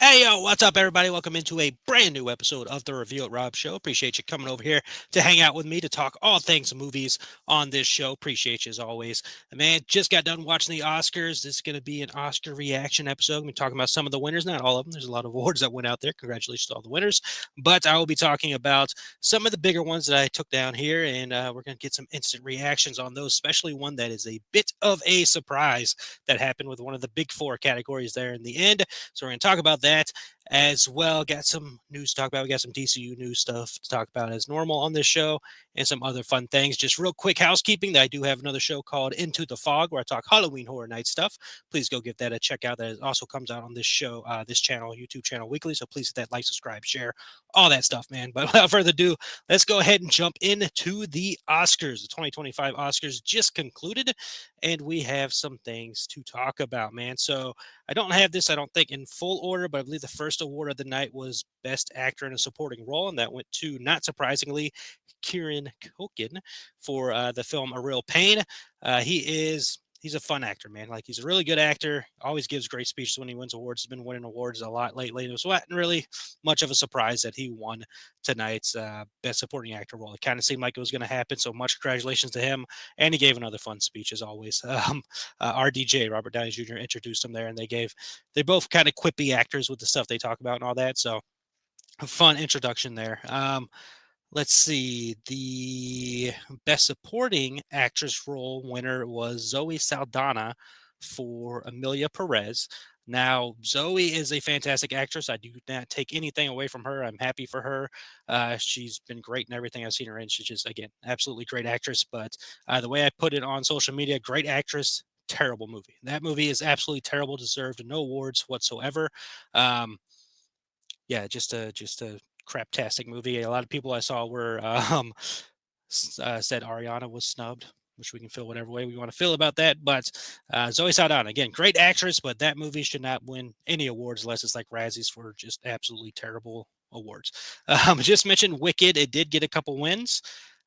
Hey, yo, what's up, everybody? Welcome into a brand new episode of the Review at Rob Show. Appreciate you coming over here to hang out with me to talk all things movies on this show. Appreciate you as always. Man, just got done watching the Oscars. This is going to be an Oscar reaction episode. We're talking about some of the winners, not all of them. There's a lot of awards that went out there. Congratulations to all the winners. But I will be talking about some of the bigger ones that I took down here, and we're going to get some instant reactions on those, especially one that is a bit of a surprise that happened with one of the big four categories there in the end. So we're going to talk about that as well. Got some news to talk about. We got some DCU news stuff to talk about as normal on this show and some other fun things. Just real quick housekeeping that I do have another show called Into the Fog where I talk Halloween Horror Night stuff. Please go give that a check out. That also comes out on this show, this channel, YouTube channel weekly. So please hit that like, subscribe, share, all that stuff, man. But without further ado, let's go ahead and jump into the Oscars. The 2025 Oscars just concluded, and we have some things to talk about, man. So I don't have this, I don't think, in full order, but I believe the first award of the night was Best Actor in a Supporting Role, and that went to, not surprisingly, Kieran Culkin for the film A Real Pain. He's a fun actor, man. Like, he's a really good actor. Always gives great speeches when he wins awards. He's been winning awards a lot lately. It was not really much of a surprise that he won tonight's Best Supporting Actor role. It kind of seemed like it was going to happen. So much congratulations to him. And he gave another fun speech as always. RDJ, Robert Downey Jr., introduced him there, and they both kind of quippy actors with the stuff they talk about and all that. So a fun introduction there. Let's see. The Best Supporting Actress role winner was Zoe Saldana for Amelia Perez. Now, Zoe is a fantastic actress. I do not take anything away from her. I'm happy for her. She's been great in everything I've seen her in. She's just, again, absolutely great actress. But the way I put it on social media, great actress, terrible movie. That movie is absolutely terrible, deserved no awards whatsoever. Um, yeah, just a craptastic movie. A lot of people I saw were said Ariana was snubbed, which we can feel whatever way we want to feel about that. But Zoe Saldana, again, great actress, but that movie should not win any awards unless it's like Razzies for just absolutely terrible awards. Just mentioned Wicked. It did get a couple wins.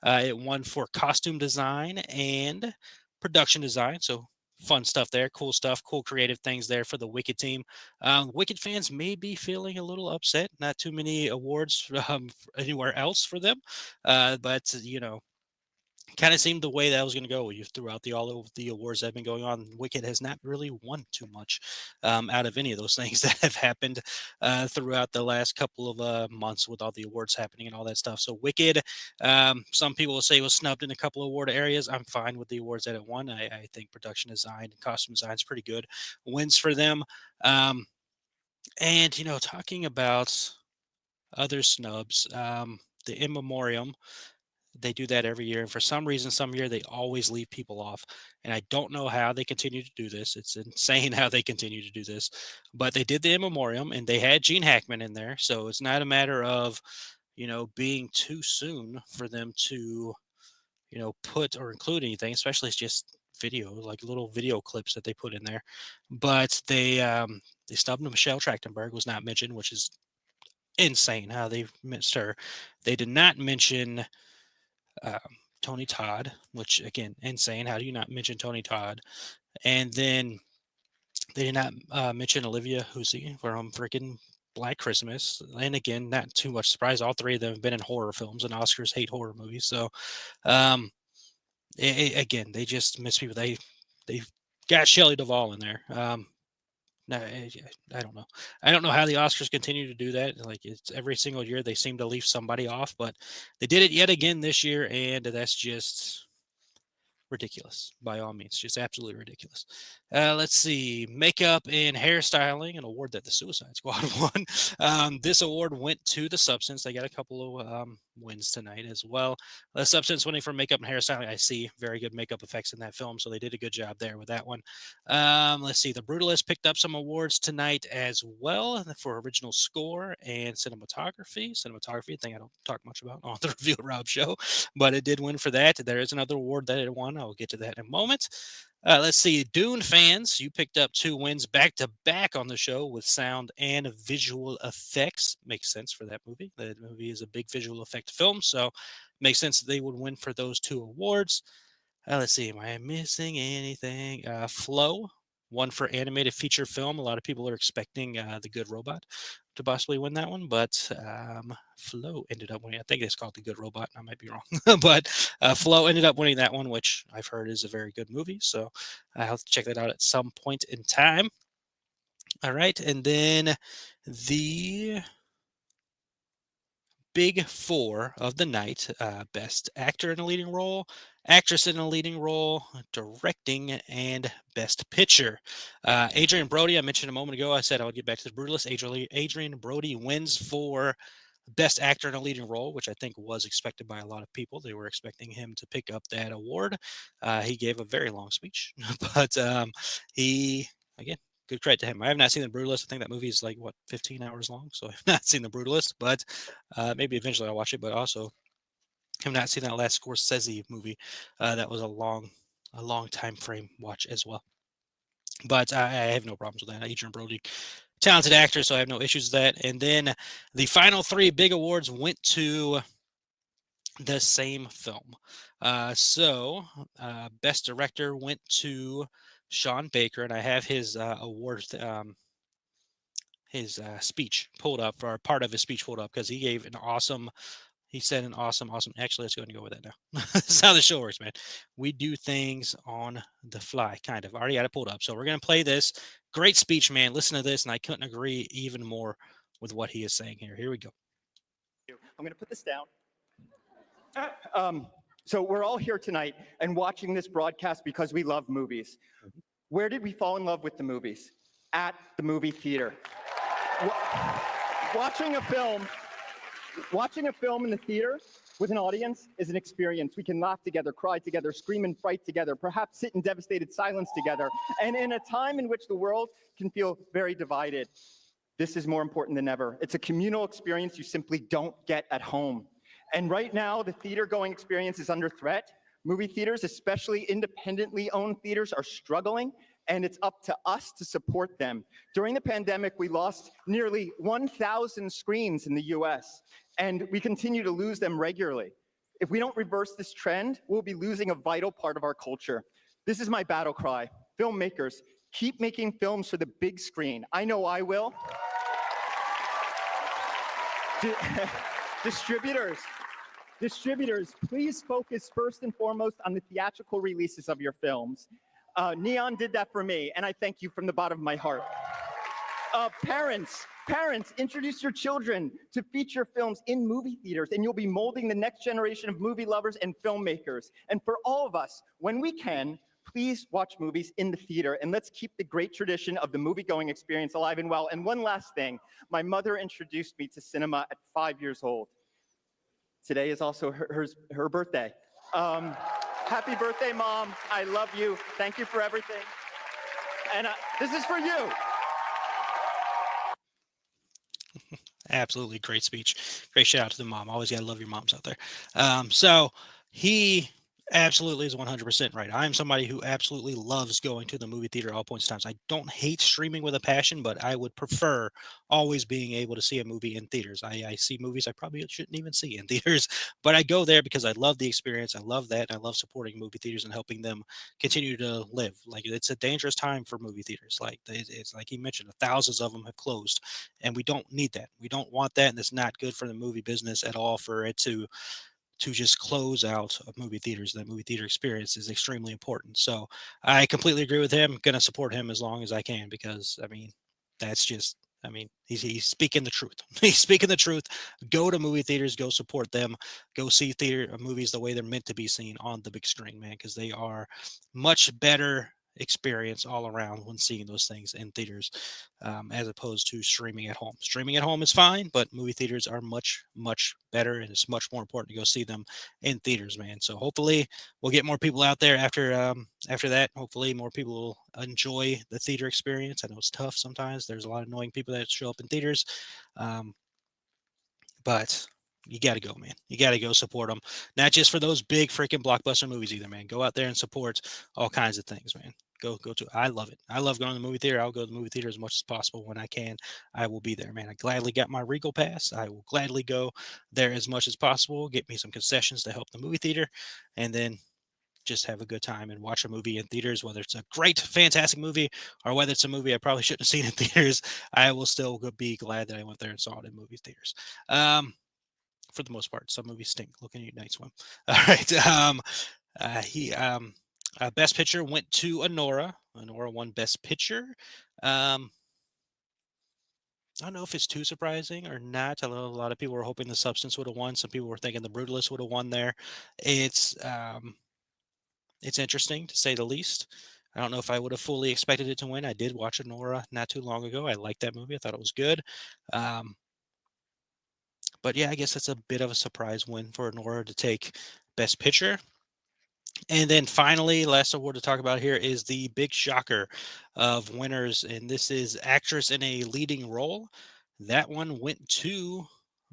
It won for costume design and production design. So fun stuff there, cool stuff, cool creative things there for the Wicked team. Wicked fans may be feeling a little upset. Not too many awards anywhere else for them, but kind of seemed the way that was going to go throughout all of the awards that have been going on. Wicked has not really won too much out of any of those things that have happened throughout the last couple of months with all the awards happening and all that stuff. So Wicked, some people will say was snubbed in a couple of award areas. I'm fine with the awards that it won. I think production design and costume design is pretty good wins for them. Um, and talking about other snubs, the in memoriam, they do that every year, and for some reason, some year they always leave people off, and I don't know how they continue to do this. It's insane how they continue to do this, but they did the in memoriam, and they had Gene Hackman in there, so it's not a matter of being too soon for them to put or include anything, especially it's just video, like little video clips that they put in there. But they stubbed Michelle Trachtenberg was not mentioned, which is insane how they missed her. They did not mention um, Tony Todd, which again, insane. How do you not mention Tony Todd? And then they did not mention Olivia Hussey from freaking Black Christmas. And again, not too much surprise. All three of them have been in horror films, and Oscars hate horror movies. So, um, again, they just miss people. They got Shelley Duvall in there. No, I don't know. I don't know how the Oscars continue to do that. Like, it's every single year they seem to leave somebody off, but they did it yet again this year, and that's just ridiculous by all means, just absolutely ridiculous. Let's see, makeup and hairstyling, an award that the Suicide Squad won. This award went to The Substance. They got a couple of wins tonight as well. The Substance winning for makeup and hairstyling. I see very good makeup effects in that film, so they did a good job there with that one. Let's see, The Brutalist picked up some awards tonight as well for original score and cinematography. Cinematography, thing I don't talk much about on the Review Rob show, but it did win for that. There is another award that it won. I'll get to that in a moment. Let's see, Dune fans, you picked up 2 wins back to back on the show with sound and visual effects. Makes sense for that movie. The movie is a big visual effect film, so makes sense that they would win for those 2 awards. Let's see, am I missing anything? Flow one for animated feature film. A lot of people are expecting The Good Robot to possibly win that one, but Flo ended up winning. I think it's called The Good Robot. I might be wrong, but Flo ended up winning that one, which I've heard is a very good movie. So I have to check that out at some point in time. All right, and then the big four of the night: best actor in a leading role, actress in a leading role, directing, and best picture. Adrian Brody, I mentioned a moment ago, I said I would get back to the Brutalist. Adrian Brody wins for best actor in a leading role, which I think was expected by a lot of people. They were expecting him to pick up that award. He gave a very long speech, but he, again, good credit to him. I have not seen The Brutalist. I think that movie is like, what, 15 hours long? So I've not seen The Brutalist, but maybe eventually I'll watch it. But also, have not seen that last Scorsese movie. That was a long time frame watch as well. But I have no problems with that. Adrian Brody, talented actor, so I have no issues with that. And then the final three big awards went to the same film. Best director went to Sean Baker, and I have his award, his speech pulled up, or part of his speech pulled up, because he gave an awesome. He said an awesome. Actually, let's go and go with that now. That's how the show works, man. We do things on the fly, kind of. I already got it pulled up, so we're gonna play this. Great speech, man. Listen to this, and I couldn't agree even more with what he is saying here. Here we go. I'm gonna put this down. So we're all here tonight and watching this broadcast because we love movies. Where did we fall in love with the movies? At the movie theater. Watching a film in the theater with an audience is an experience. We can laugh together, cry together, scream and fright together, perhaps sit in devastated silence together. And in a time in which the world can feel very divided, this is more important than ever. It's a communal experience you simply don't get at home. And right now, the theater-going experience is under threat. Movie theaters, especially independently owned theaters, are struggling, and it's up to us to support them. During the pandemic, we lost nearly 1,000 screens in the US, and we continue to lose them regularly. If we don't reverse this trend, we'll be losing a vital part of our culture. This is my battle cry. Filmmakers, keep making films for the big screen. I know I will. Distributors, please focus first and foremost on the theatrical releases of your films. Neon did that for me, and I thank you from the bottom of my heart. Parents, introduce your children to feature films in movie theaters, and you'll be molding the next generation of movie lovers and filmmakers. And for all of us, when we can, please watch movies in the theater, and let's keep the great tradition of the movie-going experience alive and well. And one last thing, my mother introduced me to cinema at 5 years old. Today is also her birthday. Happy birthday, Mom. I love you. Thank you for everything. And this is for you. Absolutely great speech. Great shout out to the mom. Always got to love your moms out there. So he absolutely is 100% right. I'm somebody who absolutely loves going to the movie theater at all points in times. I don't hate streaming with a passion, but I would prefer always being able to see a movie in theaters. I see movies I probably shouldn't even see in theaters, but I go there because I love the experience. I love that. I love supporting movie theaters and helping them continue to live. Like, it's a dangerous time for movie theaters. Like, it's like he mentioned, thousands of them have closed, and we don't need that. We don't want that, and it's not good for the movie business at all for it to just close out of movie theaters. That movie theater experience is extremely important. So I completely agree with him. Going to support him as long as I can, because I mean, that's just, I mean, he's speaking the truth. He's speaking the truth. Go to movie theaters, go support them, go see theater movies the way they're meant to be seen on the big screen, man, because they are much better experience all around when seeing those things in theaters, as opposed to streaming at home. Streaming at home is fine, but movie theaters are much better, and it's much more important to go see them in theaters, man. So hopefully we'll get more people out there after that. Hopefully more people will enjoy the theater experience. I know it's tough sometimes. There's a lot of annoying people that show up in theaters, um, but you got to go, man. You got to go support them. Not just for those big freaking blockbuster movies either, man. Go out there and support all kinds of things, man. Go to. I love it. I love going to the movie theater. I'll go to the movie theater as much as possible when I can. I will be there, man. I gladly got my Regal pass. I will gladly go there as much as possible. Get me some concessions to help the movie theater, and then just have a good time and watch a movie in theaters, whether it's a great, fantastic movie or whether it's a movie I probably shouldn't have seen in theaters. I will still be glad that I went there and saw it in movie theaters. For the most part, some movies stink. Looking at you, Night Swim. All right. He Best Picture went to Anora. Anora won Best Picture. Um, I don't know if it's too surprising or not. I know a lot of people were hoping The Substance would have won. Some people were thinking The Brutalist would have won there. It's um, it's interesting to say the least. I don't know if I would have fully expected it to win. I did watch Anora not too long ago. I liked that movie. I thought it was good. Um, but yeah, I guess that's a bit of a surprise win for Anora to take Best Picture. And then finally, last award to talk about here is the big shocker of winners, and this is actress in a leading role. That one went to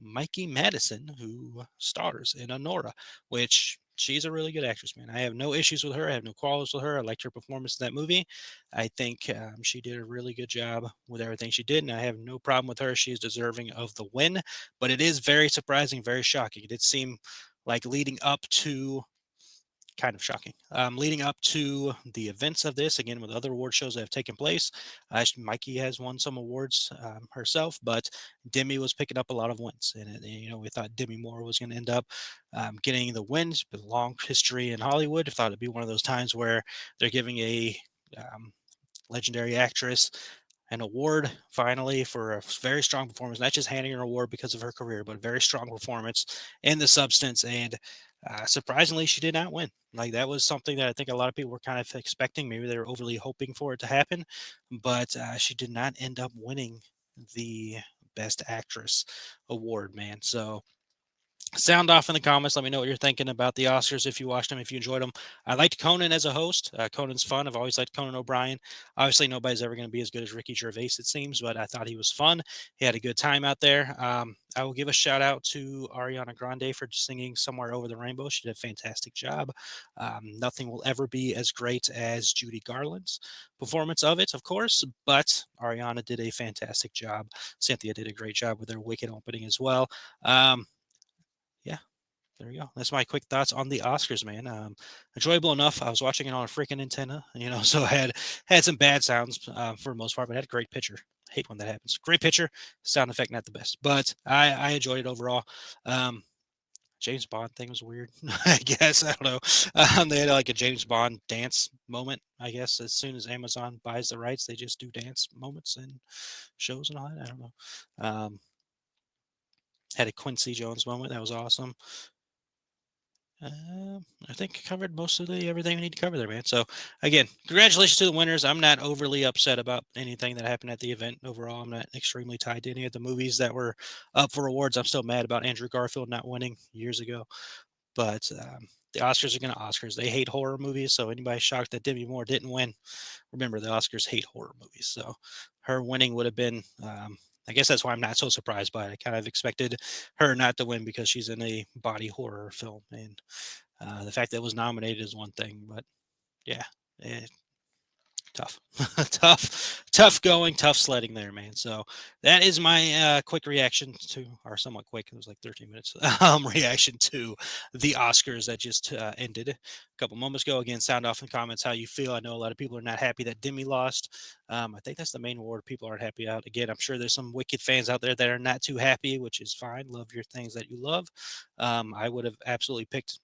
Mikey Madison, who stars in Honora, which she's a really good actress, man. I have no issues with her. I have no quarrels with her. I liked her performance in that movie. I think she did a really good job with everything she did, and I have no problem with her. She's deserving of the win, but it is very surprising, very shocking. It did seem like leading up to kind of shocking. Leading up to the events of this, again with other award shows that have taken place, Mikey has won some awards herself, but Demi was picking up a lot of wins, and we thought Demi Moore was going to end up getting the wins. But long history in Hollywood, I thought it'd be one of those times where they're giving a um, legendary actress an award finally for a very strong performance, not just handing her an award because of her career, but a very strong performance in The Substance. And surprisingly, she did not win. Like that was something that I think a lot of people were kind of expecting. Maybe they were overly hoping for it to happen, but she did not end up winning the Best Actress award, man. So sound off in the comments. Let me know what you're thinking about the Oscars if you watched them, if you enjoyed them. I liked Conan as a host. Conan's fun. I've always liked Conan O'Brien. Obviously, nobody's ever going to be as good as Ricky Gervais, it seems, but I thought he was fun. He had a good time out there. I will give a shout out to Ariana Grande for singing Somewhere Over the Rainbow. She did a fantastic job. Nothing will ever be as great as Judy Garland's performance of it, of course, but Ariana did a fantastic job. Cynthia did a great job with their Wicked opening as well. Um, yeah, there you go. That's my quick thoughts on the Oscars, man. Enjoyable enough. I was watching it on a freaking antenna, so I had some bad sounds for the most part, but I had a great picture. I hate when that happens. Great picture, sound effect not the best, but I enjoyed it overall. Um, James Bond thing was weird. I guess I don't know. They had like a James Bond dance moment. I guess as soon as Amazon buys the rights, they just do dance moments and shows and all that. I don't know. Had a Quincy Jones moment that was awesome. I think I covered most of the everything we need to cover there, man. So again, congratulations to the winners. I'm not overly upset about anything that happened at the event overall. I'm not extremely tied to any of the movies that were up for awards. I'm still mad about Andrew Garfield not winning years ago, but the Oscars are going to Oscars. They hate horror movies, so anybody shocked that Demi Moore didn't win, remember the Oscars hate horror movies. So her winning would have been. I guess that's why I'm not so surprised by it. I kind of expected her not to win because she's in a body horror film, and the fact that it was nominated is one thing, but yeah, eh, tough, tough going, tough sledding there, man. So that is my quick reaction to, or somewhat quick. It was like 13 minutes. Reaction to the Oscars that just ended a couple moments ago. Again, sound off in the comments how you feel. I know a lot of people are not happy that Demi lost. I think that's the main award people aren't happy about. Again, I'm sure there's some Wicked fans out there that are not too happy, which is fine. Love your things that you love. I would have absolutely picked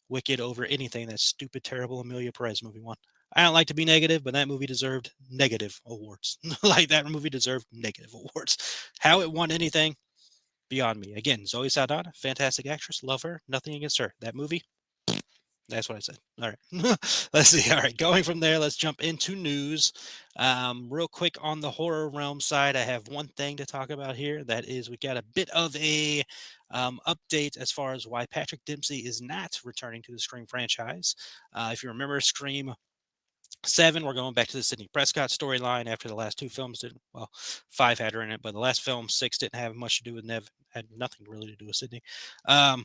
Wicked over anything that stupid, terrible Amelia Perez movie won. I don't like to be negative, but that movie deserved negative awards. Like that movie deserved negative awards. How it won anything, beyond me. Again, Zoe Saldana, fantastic actress, love her. Nothing against her. That movie, that's what I said. All right. Let's see. All right. Going from there, let's jump into news. Real quick on the horror realm side, I have one thing to talk about here. That is, we got a bit of a update as far as why Patrick Dempsey is not returning to the Scream franchise. If you remember, Scream 7, we're going back to the Sidney Prescott storyline after the last two films didn't, well, 5 had her in it, but the last film, 6, didn't have much to do with Nev, had nothing really to do with Sidney. Um,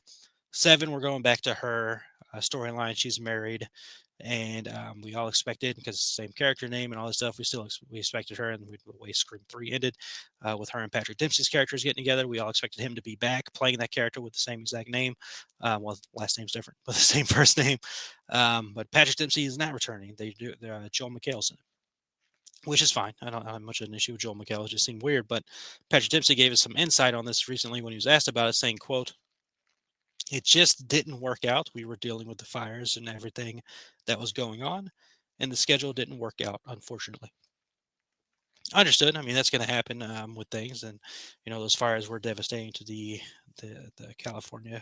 7, we're going back to her storyline. She's married and we all expected, because same character name and all this stuff, we expected her, and the way Scream 3 ended, with her and Patrick Dempsey's characters getting together, we all expected him to be back playing that character with the same exact name. Well, last name's different, but the same first name. But Patrick Dempsey is not returning. They do. Joel McHale's in it, which is fine. I don't have much of an issue with Joel McHale. It just seemed weird. But Patrick Dempsey gave us some insight on this recently when he was asked about it, saying, "quote It just didn't work out. We were dealing with the fires and everything that was going on, and the schedule didn't work out, unfortunately." Understood. I mean, that's going to happen with things, and those fires were devastating to the California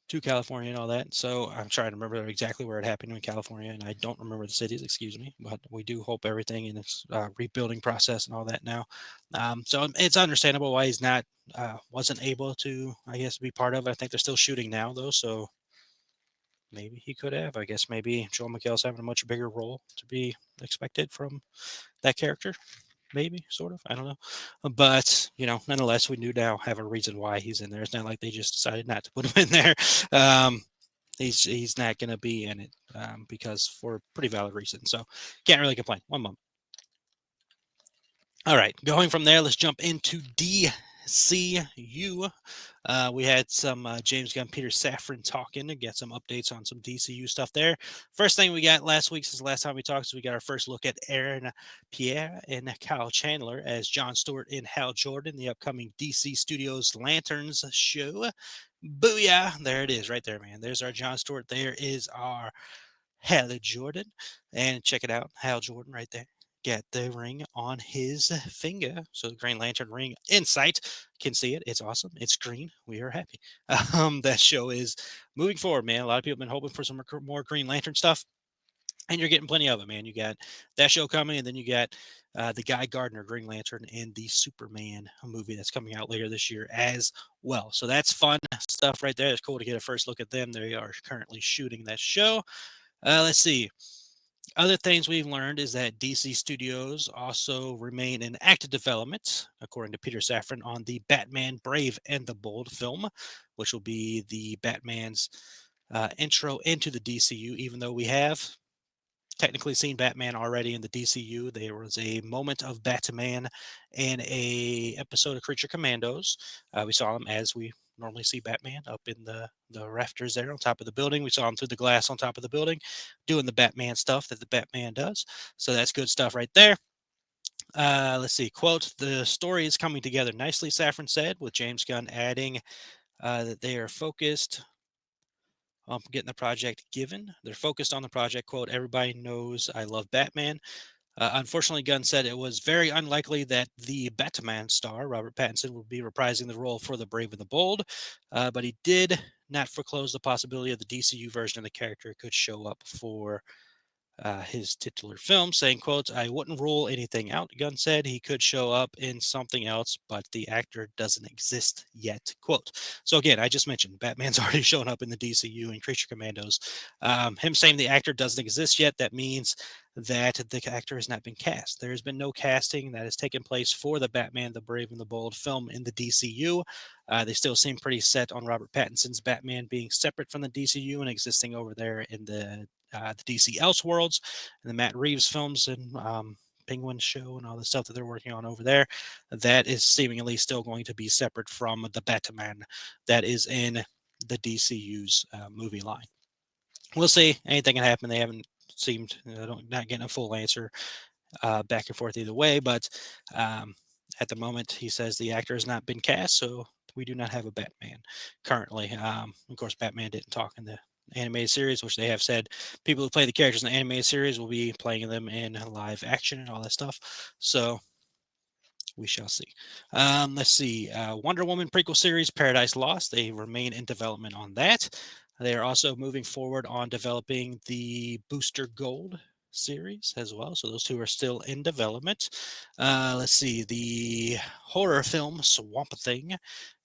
and all that. So I'm trying to remember exactly where it happened in California, and I don't remember the cities. Excuse me, but we do hope everything in its rebuilding process and all that now. So it's understandable why he's not wasn't able to, I guess, be part of it. I think they're still shooting now though, so maybe he could have. I guess maybe Joel McHale's having a much bigger role to be expected from that character. Maybe, sort of. I don't know. But, nonetheless, we do now have a reason why he's in there. It's not like they just decided not to put him in there. Um, he's not going to be in it because for pretty valid reason. So can't really complain. One moment. All right, going from there, let's jump into DCU. We had some James Gunn, Peter Safran talking, and get some updates on some DCU stuff there. First thing we got last week, since the last time we talked, is we got our first look at Aaron Pierre and Kyle Chandler as Jon Stewart and Hal Jordan, the upcoming DC Studios Lanterns show. Booyah! There it is, right there, man. There's our Jon Stewart. There is our Hal Jordan. And check it out, Hal Jordan right there. Got the ring on his finger. So the Green Lantern ring in sight. Can see it. It's awesome. It's green. We are happy. That show is moving forward, man. A lot of people have been hoping for some more Green Lantern stuff, and you're getting plenty of it, man. You got that show coming, and then you got the Guy Gardner Green Lantern and the Superman movie that's coming out later this year as well. So that's fun stuff right there. It's cool to get a first look at them. They are currently shooting that show. Let's see. Other things we've learned is that DC Studios also remain in active development, according to Peter Safran, on the Batman Brave and the Bold film, which will be the Batman's intro into the DCU, even though we have technically seen Batman already in the DCU. There was a moment of Batman in a episode of Creature Commandos. We saw him as we normally see Batman up in the rafters there on top of the building. We saw him through the glass on top of the building doing the Batman stuff that the Batman does. So that's good stuff right there. Let's see. Quote, "The story is coming together nicely," Safran said, with James Gunn adding that they are focused getting the project given. They're focused on the project. Quote, "Everybody knows I love Batman." Unfortunately, Gunn said it was very unlikely that the Batman star, Robert Pattinson, would be reprising the role for the Brave and the Bold, but he did not foreclose the possibility of the DCU version of the character could show up for his titular film, saying, quote, "I wouldn't rule anything out," Gunn said. "He could show up in something else, but the actor doesn't exist yet," quote. So again, I just mentioned Batman's already shown up in the DCU in Creature Commandos. Him saying the actor doesn't exist yet, that means that the actor has not been cast. There has been no casting that has taken place for the Batman, the Brave and the Bold film in the DCU. They still seem pretty set on Robert Pattinson's Batman being separate from the DCU and existing over there in the DC Elseworlds and the Matt Reeves films and Penguin show and all the stuff that they're working on over there. That is seemingly still going to be separate from the Batman that is in the DCU's movie line. We'll see. Anything can happen. They haven't seemed not getting a full answer back and forth either way, but at the moment, he says the actor has not been cast, so we do not have a Batman currently. Of course, Batman didn't talk in the animated series, which they have said people who play the characters in the animated series will be playing them in live action and all that stuff. So we shall see. Let's see. Wonder Woman prequel series, Paradise Lost. They remain in development on that. They are also moving forward on developing the Booster Gold series as well. So those two are still in development. Let's see. The horror film Swamp Thing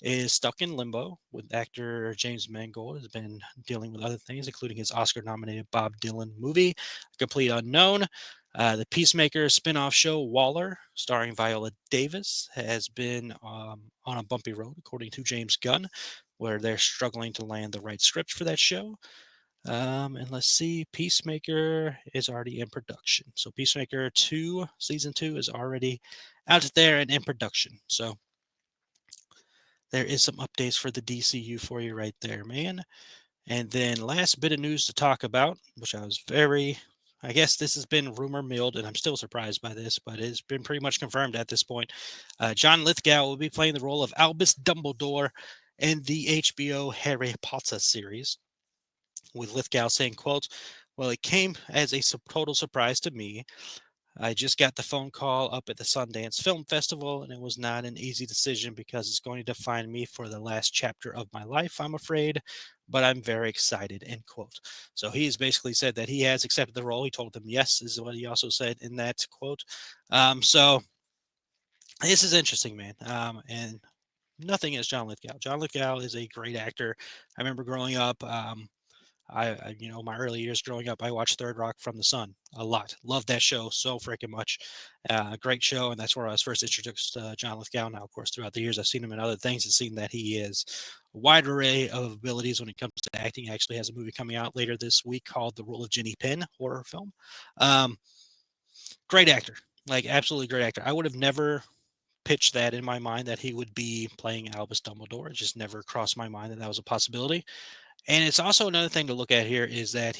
is stuck in limbo with actor James Mangold has been dealing with other things, including his Oscar-nominated Bob Dylan movie, Complete Unknown. The Peacemaker spin-off show Waller, starring Viola Davis, has been on a bumpy road, according to James Gunn, where they're struggling to land the right script for that show. And let's see, Peacemaker is already in production. So Peacemaker 2, season 2 is already out there and in production. So there is some updates for the DCU for you right there, man. And then last bit of news to talk about, which I guess this has been rumor milled, and I'm still surprised by this, but it's been pretty much confirmed at this point. John Lithgow will be playing the role of Albus Dumbledore in the HBO Harry Potter series, with Lithgow saying, quote, "Well, it came as a total surprise to me. I just got the phone call up at the Sundance Film Festival, and it was not an easy decision because it's going to define me for the last chapter of my life, I'm afraid, but I'm very excited," end quote. So he's basically said that he has accepted the role. He told them yes, is what he also said in that quote. So this is interesting, man. And nothing is John Lithgow. John Lithgow is a great actor. I remember growing up. My early years growing up, I watched Third Rock from the Sun a lot. Loved that show so freaking much. Great show, and that's where I was first introduced to John Lithgow. Now, of course, throughout the years, I've seen him in other things and seen that he is a wide array of abilities when it comes to acting. He actually has a movie coming out later this week called The Role of Jenny Penn, horror film. Um, Great actor, like absolutely great actor. I would have never pitched that in my mind that he would be playing Albus Dumbledore. It just never crossed my mind that that was a possibility. And it's also another thing to look at here is that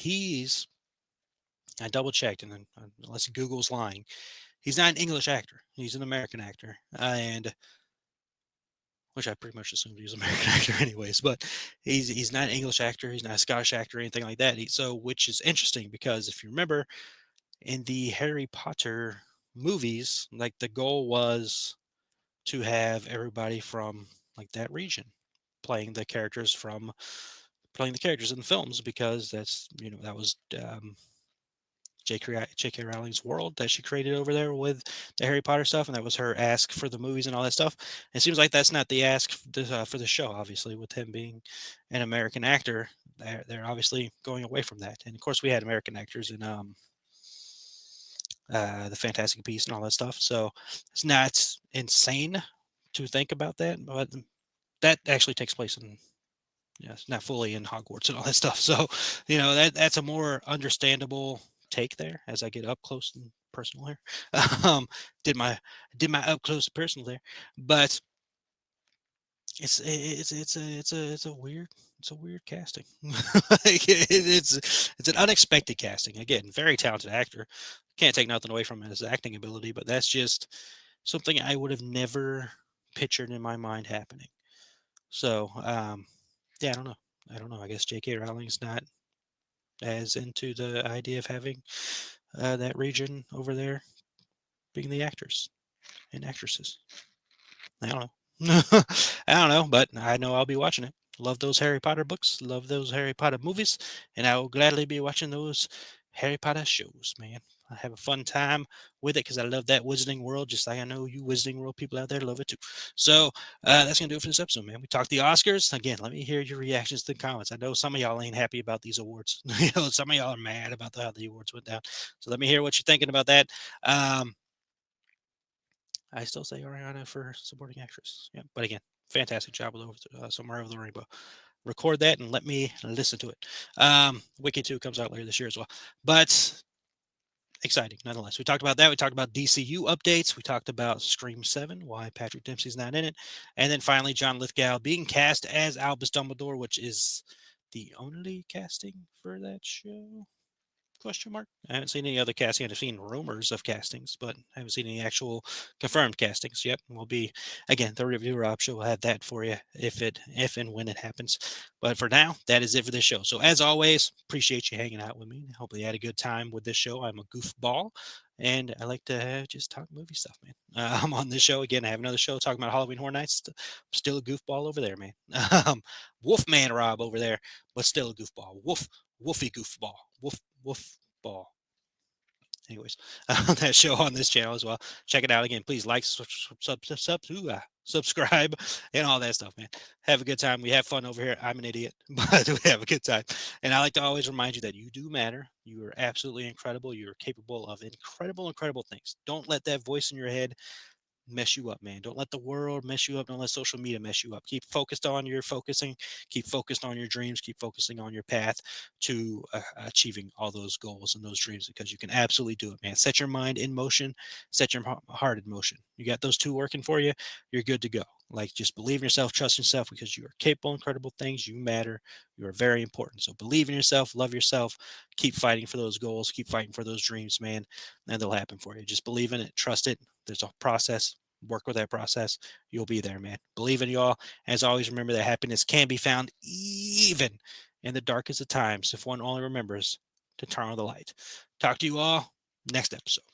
I double checked, and then unless Google's lying, he's not an English actor. He's an American actor, and which I pretty much assumed he was an American actor, anyways. But he's not an English actor. He's not a Scottish actor or anything like that. Which is interesting because if you remember in the Harry Potter movies, like the goal was to have everybody from like that region playing the characters from playing the characters in the films because that was J.K. Rowling's world that she created over there with the Harry Potter stuff, and that was her ask for the movies and all that stuff. It seems like that's not the ask for the show. Obviously, with him being an American actor, they're obviously going away from that. And of course, we had American actors in the Fantastic Beasts and all that stuff. So it's not insane to think about that, but that actually takes place in it's not fully in Hogwarts and all that stuff. So, that's a more understandable take there as I get up close and personal here. Um, did my up close and personal there, but it's a weird casting. Like, it's an unexpected casting. Again, very talented actor. Can't take nothing away from his acting ability, but that's just something I would have never pictured in my mind happening. So, yeah, I don't know. I don't know. I guess J.K. Rowling's not as into the idea of having that region over there being the actors and actresses. I don't know. I don't know, but I know I'll be watching it. Love those Harry Potter books. Love those Harry Potter movies, and I will gladly be watching those Harry Potter shows, man. I have a fun time with it because I love that Wizarding World, just like I know you Wizarding World people out there love it too. So that's gonna do it for this episode, man. We talked the Oscars again. Let me hear your reactions to the comments. I know some of y'all ain't happy about these awards. Some of y'all are mad about how the awards went down. So let me hear what you're thinking about that. Um, I still say Ariana for supporting actress. Yeah, but again, fantastic job with Somewhere Over the Rainbow. Record that and let me listen to it. Wicked 2 comes out later this year as well. But exciting nonetheless. We talked about that. We talked about DCU updates. We talked about Scream 7, why Patrick Dempsey's not in it. And then finally, John Lithgow being cast as Albus Dumbledore, which is the only casting for that show. Question mark. I haven't seen any other casting. I've seen rumors of castings, but I haven't seen any actual confirmed castings yet. We'll be again the review Rob show will have that for you if and when it happens. But for now, that is it for this show. So as always, appreciate you hanging out with me. Hopefully you had a good time with this show. I'm a goofball. And I like to just talk movie stuff, man. I'm on this show again. I have another show talking about Halloween Horror Nights. I'm still a goofball over there, man. Wolfman Rob over there, but still a goofball. Woofy goofball. Woof ball. Anyways, that show on this channel as well. Check it out again. Please like, subscribe, and all that stuff, man. Have a good time. We have fun over here. I'm an idiot, but we have a good time. And I like to always remind you that you do matter. You are absolutely incredible. You are capable of incredible things. Don't let that voice in your head mess you up, man. Don't let the world mess you up. Don't let social media mess you up. Keep focused on your focusing. Keep focused on your dreams. Keep focusing on your path to achieving all those goals and those dreams, because you can absolutely do it, man. Set your mind in motion. Set your heart in motion. You got those two working for you. You're good to go. Like, just believe in yourself, trust in yourself, because you are capable, incredible things. You matter. You are very important. So believe in yourself, love yourself, keep fighting for those goals, keep fighting for those dreams, man, and they'll happen for you. Just believe in it, trust it. There's a process. Work with that process. You'll be there, man. Believe in y'all. As always, remember that happiness can be found even in the darkest of times if one only remembers to turn on the light. Talk to you all next episode.